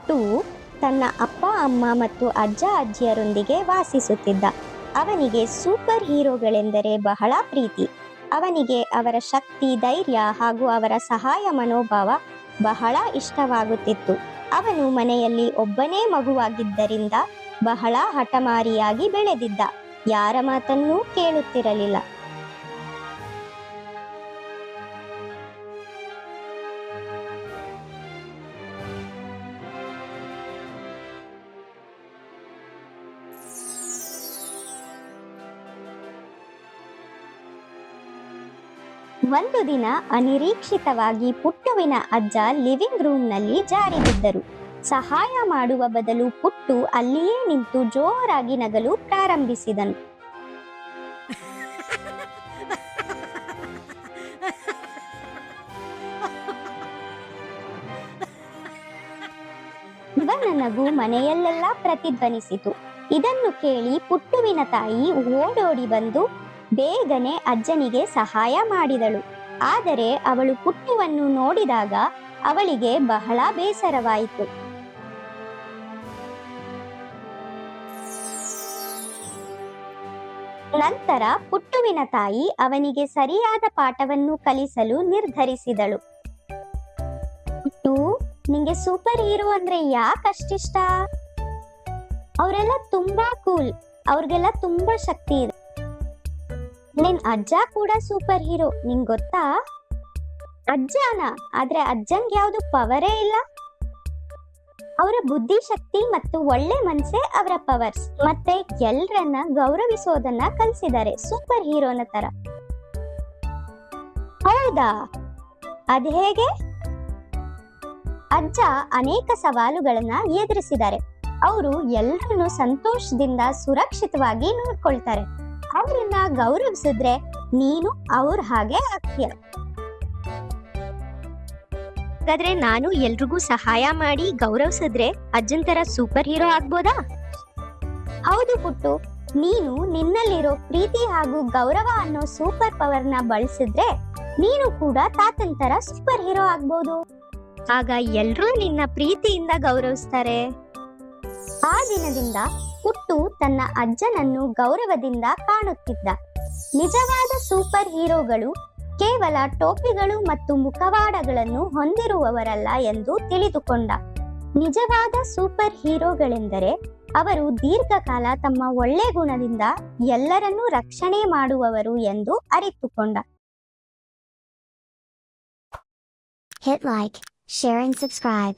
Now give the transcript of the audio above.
ಪುಟ್ಟು ತನ್ನ ಅಪ್ಪ ಅಮ್ಮ ಮತ್ತು ಅಜ್ಜ ಅಜ್ಜಿಯರೊಂದಿಗೆ ವಾಸಿಸುತ್ತಿದ್ದ. ಅವನಿಗೆ ಸೂಪರ್ ಹೀರೋಗಳೆಂದರೆ ಬಹಳ ಪ್ರೀತಿ. ಅವನಿಗೆ ಅವರ ಶಕ್ತಿ, ಧೈರ್ಯ ಹಾಗೂ ಅವರ ಸಹಾಯ ಮನೋಭಾವ ಬಹಳ ಇಷ್ಟವಾಗುತ್ತಿತ್ತು. ಅವನು ಮನೆಯಲ್ಲಿ ಒಬ್ಬನೇ ಮಗುವಾಗಿದ್ದರಿಂದ ಬಹಳ ಹಠಮಾರಿಯಾಗಿ ಬೆಳೆದಿದ್ದ. ಯಾರ ಮಾತನ್ನೂ ಕೇಳುತ್ತಿರಲಿಲ್ಲ. ಒಂದು ದಿನ ಅನಿರೀಕ್ಷಿತವಾಗಿ ಪುಟ್ಟುವಿನ ಅಜ್ಜ ಲಿವಿಂಗ್ ರೂಮ್ನಲ್ಲಿ ಜಾರಿ ಬಿದ್ದರು. ಸಹಾಯ ಮಾಡುವ ಬದಲು ಪುಟ್ಟು ಅಲ್ಲಿಯೇ ನಿಂತು ಜೋರಾಗಿ ನಗಲು ಪ್ರಾರಂಭಿಸಿದನು. ಇವನ ನಗು ಮನೆಯಲ್ಲೆಲ್ಲ ಪ್ರತಿಧ್ವನಿಸಿತು. ಇದನ್ನು ಕೇಳಿ ಪುಟ್ಟುವಿನ ತಾಯಿ ಓಡೋಡಿ ಬಂದು ಬೇಗನೆ ಅಜ್ಜನಿಗೆ ಸಹಾಯ ಮಾಡಿದಳು. ಆದರೆ ಅವಳು ಪುಟ್ಟುವನ್ನು ನೋಡಿದಾಗ ಅವಳಿಗೆ ಬಹಳ ಬೇಸರವಾಯಿತು. ನಂತರ ಪುಟ್ಟುವಿನ ತಾಯಿ ಅವನಿಗೆ ಸರಿಯಾದ ಪಾಠವನ್ನು ಕಲಿಸಲು ನಿರ್ಧರಿಸಿದಳು. ಪುಟ್ಟು, ನಿಂಗೆ ಸೂಪರ್ ಹೀರೋ ಅಂದ್ರೆ ಯಾಕಷ್ಟಿಷ್ಟ? ಅವರೆಲ್ಲ ತುಂಬಾ ಕೂಲ್, ಅವ್ರಿಗೆಲ್ಲ ತುಂಬಾ ಶಕ್ತಿ ಇದೆ. ನಿನ್ ಅಜ್ಜ ಕೂಡ ಸೂಪರ್ ಹೀರೋ, ನಿಂಗ್ ಗೊತ್ತಾ? ಅಜ್ಜನ, ಆದ್ರೆ ಅಜ್ಜಂಗ್ ಯಾವ್ದು ಪವರೇ ಇಲ್ಲ. ಅವರ ಬುದ್ಧಿಶಕ್ತಿ ಮತ್ತು ಒಳ್ಳೆ ಮನ್ಸೇ ಅವರ ಪವರ್ಸ್. ಮತ್ತೆ ಎಲ್ರನ್ನ ಗೌರವಿಸೋದನ್ನ ಕಲಿಸಿದ್ದಾರೆ ಸೂಪರ್ ಹೀರೋನ ತರ. ಹೌದಾ? ಅದ್ ಹೇಗೆ? ಅಜ್ಜ ಅನೇಕ ಸವಾಲುಗಳನ್ನ ಎದುರಿಸಿದ್ದಾರೆ. ಅವರು ಎಲ್ಲರನ್ನು ಸಂತೋಷದಿಂದ ಸುರಕ್ಷಿತವಾಗಿ ನೋಡ್ಕೊಳ್ತಾರೆ. ಅವ್ರನ್ನ ಗೌರವಿಸಿದ್ರೆ ನೀನು ಅವ್ರ ಹಾಗೆ ಆಗ್ತೀಯ. ಹಾಗಾದ್ರೆ ನಾನು ಎಲ್ರಿಗೂ ಸಹಾಯ ಮಾಡಿ ಗೌರವಿಸಿದ್ರೆ ಅಜ್ಜನ್ ತರ ಸೂಪರ್ ಹೀರೋ ಆಗ್ಬೋದಾ? ಹೌದು ಪುಟ್ಟು, ನೀನು ನಿನ್ನಲ್ಲಿರೋ ಪ್ರೀತಿ ಹಾಗೂ ಗೌರವ ಅನ್ನೋ ಸೂಪರ್ ಪವರ್ನ ಬಳಸಿದ್ರೆ ನೀನು ಕೂಡ ತಾತನ್ ತರ ಸೂಪರ್ ಹೀರೋ ಆಗ್ಬೋದು. ಆಗ ಎಲ್ರೂ ನಿನ್ನ ಪ್ರೀತಿಯಿಂದ ಗೌರವಿಸ್ತಾರೆ. ಆ ದಿನದಿಂದ ಪುಟ್ಟು ತನ್ನ ಅಜ್ಜನನ್ನು ಗೌರವದಿಂದ ಕಾಣುತ್ತಿದ್ದ. ನಿಜವಾದ ಸೂಪರ್ ಹೀರೋಗಳು ಕೇವಲ ಟೋಪಿಗಳು ಮತ್ತು ಮುಖವಾಡಗಳನ್ನು ಹೊಂದಿರುವವರಲ್ಲ ಎಂದು ತಿಳಿದುಕೊಂಡ. ನಿಜವಾದ ಸೂಪರ್ ಹೀರೋಗಳೆಂದರೆ ಅವರು ದೀರ್ಘಕಾಲ ತಮ್ಮ ಒಳ್ಳೆ ಗುಣದಿಂದ ಎಲ್ಲರನ್ನೂ ರಕ್ಷಣೆ ಮಾಡುವವರು ಎಂದು ಅರಿತುಕೊಂಡ. Hit like, share and subscribe.